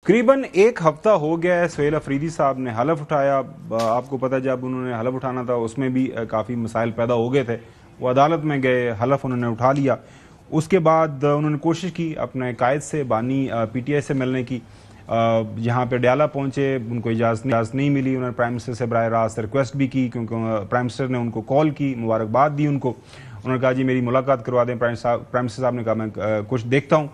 تقریباً ایک ہفتہ ہو گیا ہے سہیل افریدی صاحب نے حلف اٹھایا. آپ کو پتہ جب انہوں نے حلف اٹھانا تھا اس میں بھی کافی مسائل پیدا ہو گئے تھے. وہ عدالت میں گئے, حلف انہوں نے اٹھا لیا. اس کے بعد انہوں نے کوشش کی اپنے قائد سے, بانی پی ٹی آئی سے ملنے کی. یہاں پہ ڈیالہ پہنچے, ان کو اجازت نہیں ملی. انہوں نے پرائم منسٹر سے براہ راست ریکویسٹ بھی کی کیونکہ پرائم منسٹر نے ان کو کال کی, مبارکباد دی ان کو. انہوں نے کہا جی میری ملاقات کروا دیں. پرائم منسٹر صاحب نے کہا میں کچھ دیکھتا ہوں,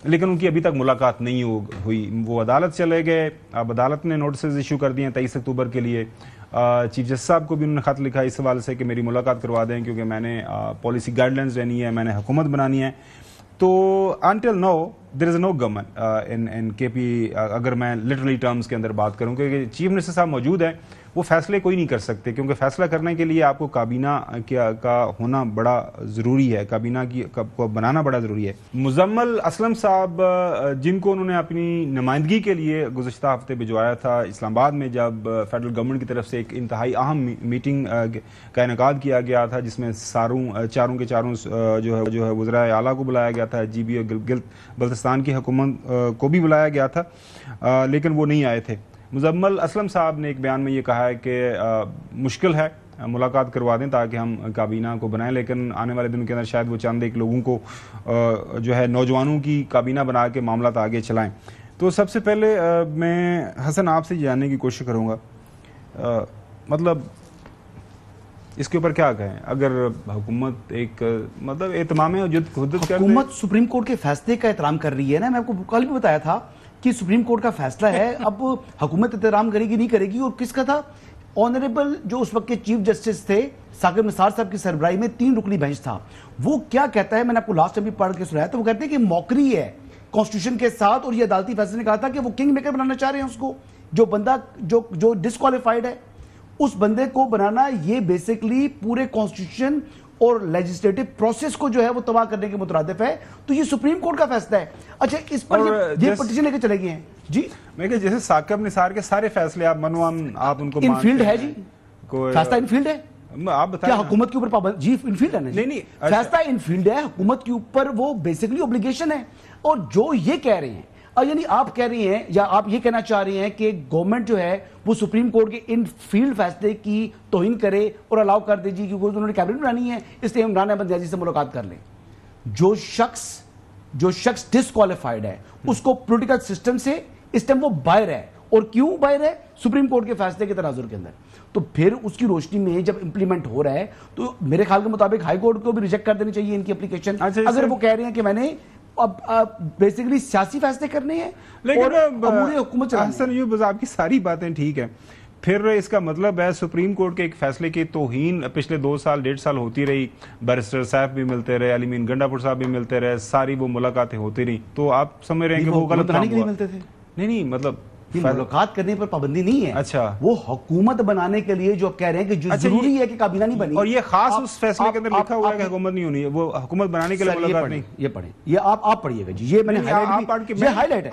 لیکن ان کی ابھی تک ملاقات نہیں ہوئی. وہ عدالت چلے گئے. اب عدالت نے نوٹسز ایشو کر دیے 23 اکتوبر کے لیے. چیف جسٹس صاحب کو بھی انہوں نے خط لکھا اس حوالے سے کہ میری ملاقات کروا دیں کیونکہ میں نے پالیسی گائیڈ لائنز لینی ہے, میں نے حکومت بنانی ہے. تو until now there is no government in KP. اگر میں لٹرلی ٹرمز کے اندر بات کروں کہ چیف منسٹر صاحب موجود ہیں, وہ فیصلے کوئی نہیں کر سکتے کیونکہ فیصلہ کرنے کے لیے آپ کو کابینہ کا ہونا بڑا ضروری ہے, کابینہ کو بنانا بڑا ضروری ہے. مزمل اسلم صاحب جن کو انہوں نے اپنی نمائندگی کے لیے گزشتہ ہفتے بھجوایا تھا اسلام آباد میں, جب فیڈرل گورنمنٹ کی طرف سے ایک انتہائی اہم میٹنگ کا انعقاد کیا گیا تھا جس میں چاروں کے چاروں جو ہے وزرائے اعلیٰ کو بلایا گیا تھا, جی بی اور گلگت بلتستان کی حکومت کو بھی بلایا گیا تھا, لیکن وہ نہیں آئے تھے. مزمل اسلم صاحب نے ایک بیان میں یہ کہا ہے کہ مشکل ہے, ملاقات کروا دیں تاکہ ہم کابینہ کو بنائیں, لیکن آنے والے دنوں کے اندر شاید وہ چند ایک لوگوں کو جو ہے نوجوانوں کی کابینہ بنا کے معاملات آگے چلائیں. تو سب سے پہلے میں حسن آپ سے جاننے کی کوشش کروں گا, مطلب اس کے اوپر کیا کہیں. اگر حکومت ایک مطلب اہتمام حدت حکومت سپریم کورٹ کے فیصلے کا احترام کر رہی ہے نا, میں آپ کو کل بھی بتایا تھا کہ سپریم کورٹ کا فیصلہ ہے, اب حکومت احترام کرے گی نہیں کرے گی. اور کس کا تھا؟ آنریبل جو اس وقت کے چیف جسٹس تھے ثاقب نثار صاحب کی سربراہی میں 3 رکنی بینچ تھا. وہ کیا کہتا ہے, میں نے آپ کو لاسٹ ٹائم بھی پڑھ کے سنایا تھا, وہ کہتے ہیں کہ موکری ہے کانسٹیٹیوشن کے ساتھ, اور یہ عدالتی فیصلے نے کہا تھا کہ وہ کنگ میکر بنانا چاہ رہے ہیں اس کو, جو بندہ جو ڈسکوالیفائڈ ہے اس بندے کو بنانا, یہ بیسیکلی پورے کانسٹیٹیوشن اور لیجسلیٹو پروسیس کو جو ہے وہ تباہ کرنے کے مترادف ہے. تو یہ سپریم کورٹ کا فیصلہ ہے. اچھا اس پر یہ پٹیشن لے کے چلے گئے ہیں جی. میں کہ جیسے ثاقب نثار کے سارے فیصلے آپ منوان آپ ان کو انفیلڈ ہے جی, فیصلہ انفیلڈ ہے. آپ بتائیں کیا حکومت کے اوپر پابند جی انفیلڈ ہے نا؟ نہیں فیصلہ انفیلڈ ہے, حکومت کے اوپر وہ بیسیکلی اوبلیگیشن ہے. اور جو یہ کہہ رہے ہیں, یعنی آپ کہہ رہی ہیں یا آپ یہ کہنا چاہ رہی ہیں کہ گورنمنٹ جو ہے وہ سپریم کورٹ کے ان فیلڈ فیصلے کی توہین کرے اور الاؤ کر دے جی کیونکہ انہوں نے کیبنٹ بنانی ہے, اس لیے عمران احمد نیازی سے ملاقات کر لیں. جو شخص ڈسکوالیفائڈ ہے اس کو پولیٹیکل سسٹم سے اس ٹائم وہ باہر ہے. اور کیوں باہر ہے؟ سپریم کورٹ کے فیصلے کے تناظر کے اندر. تو پھر اس کی روشنی میں جب امپلیمنٹ ہو رہا ہے تو میرے خیال کے مطابق ہائی کورٹ کو بھی ریجیکٹ کر دینی چاہیے ان کی اپلیکیشن, اگر وہ کہہ رہے ہیں کہ میں نے اب بیسیکلی سیاسی فیصلے کرنے ہیں. لیکن امور حکومت حسن یہ آپ کی ساری باتیں ٹھیک ہیں, پھر اس کا مطلب ہے سپریم کورٹ کے ایک فیصلے کی توہین پچھلے 2 سال 1.5 سال ہوتی رہی. بیرسٹر صاحب بھی ملتے رہے, علی مین گنڈا پور صاحب بھی ملتے رہے, ساری وہ ملاقاتیں ہوتی رہی. تو آپ سمجھ رہے ہیں کہ وہ غلط کام ہوا؟ نہیں مطلب ملاقات کرنے پر پابندی نہیں ہے. اچھا, وہ حکومت بنانے کے لیے جو کہہ رہے ہیں کہ جو ضروری ہے کہ کابینہ نہیں بنی, اور یہ خاص اس فیصلے کے اندر لکھا ہوا ہے کہ حکومت نہیں ہونی ہے, وہ حکومت بنانے کے لیے ملاقات نہیں. یہ پڑھیں, یہ آپ پڑھیے گا جی, یہ میں نے ہائیلائٹ ہے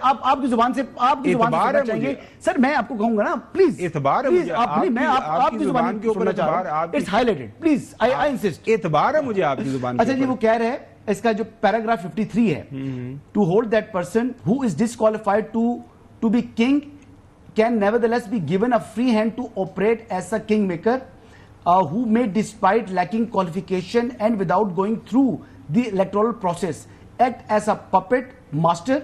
آپ کی زبان سے چاہیں گے سر. میں آپ کو کہوں گا نا پلیز اعتبار ہے, میں آپ کی زبان کے اوپر اٹس ہائیلائٹڈ پلیز, آئی انسسٹ. اعتبار ہے مجھے آپ کی زبان. اچھا جی, وہ کہہ رہے ہیں اس کا جو پیراگراف 53 ہے, to hold that person who is disqualified to be king can nevertheless be given a free hand to operate as a kingmaker who may, despite lacking qualification and without going through the electoral process, act as a puppet master,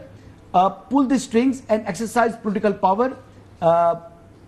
pull the strings and exercise political power,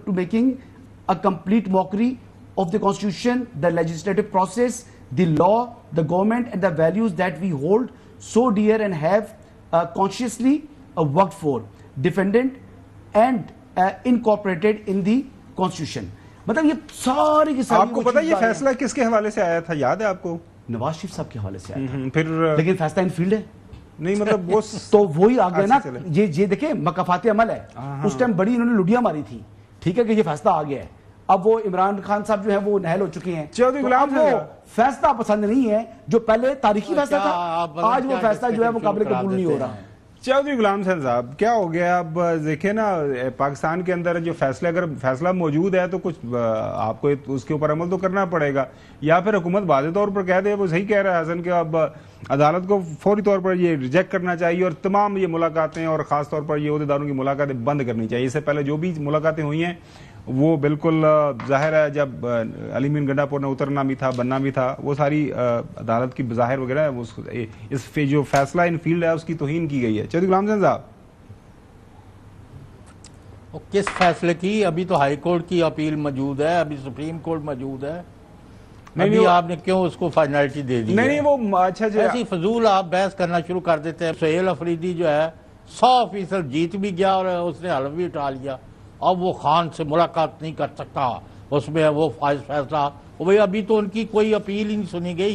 to making a complete mockery of the constitution, the legislative process, the law, the government and the values that we hold so dear and have consciously worked for, defended and incorporated in the constitution. مطلب یہ ساری کی ساری. آپ کو پتا یہ فیصلہ کس کے حوالے سے آیا تھا, یاد ہے آپ کو؟ نواز شریف صاحب کے حوالے سے آیا تھا. پھر لیکن فیصلہ انفیلڈ ہے. نہیں مطلب وہ تو وہی آ گیا نا, یہ دیکھیں مکافات عمل ہے. اس ٹائم بڑی انہوں نے لڈیاں ماری تھی, ٹھیک ہے کہ یہ فیصلہ آ گیا ہے. اب وہ عمران خان صاحب جو ہے وہ نہل ہو چکے ہیں. وہ فیصلہ پسند نہیں ہے جو پہلے تاریخی فیصلہ تھا, آج وہ فیصلہ جو ہے وہ قابل قبول نہیں ہو رہا. چودھری غلام حسین صاحب کیا ہو گیا؟ اب دیکھیں نا، پاکستان کے اندر جو اگر فیصلہ موجود ہے تو کچھ آپ کو اس کے اوپر عمل تو کرنا پڑے گا، یا پھر حکومت واضح طور پر کہہ دے، وہ صحیح کہہ رہا ہے حسن کہ اب عدالت کو فوری طور پر یہ ریجیکٹ کرنا چاہیے اور تمام یہ ملاقاتیں اور خاص طور پر یہ عہدیداروں کی ملاقاتیں بند کرنی چاہیے۔ اس سے پہلے جو بھی ملاقاتیں ہوئی ہیں وہ بالکل ظاہر ہے جب علی مین گنڈا پور نے اترنا بھی تھا، بننا بھی تھا، وہ ساری عدالت کی بظاہر وغیرہ اس جو فیصلہ ان فیلڈ ہے اس کی توہین کی گئی ہے۔ چودھری غلام حسین صاحب کس فیصلے کی؟ ابھی تو ہائی کورٹ کی اپیل موجود ہے، ابھی سپریم کورٹ موجود ہے، ابھی آپ نے کیوں اس کو فائنلٹی دے دی؟ نہیں وہ اچھا ایسی فضول آپ بحث کرنا شروع کر دیتے ہیں۔ سہیل افریدی جو ہے 100% جیت بھی گیا اور اس نے حلف بھی اٹھا لیا، اب وہ خان سے ملاقات نہیں کر سکتا، اس میں وہ فیصلہ ابھی تو ان کی کوئی اپیل ہی نہیں سنی گئی۔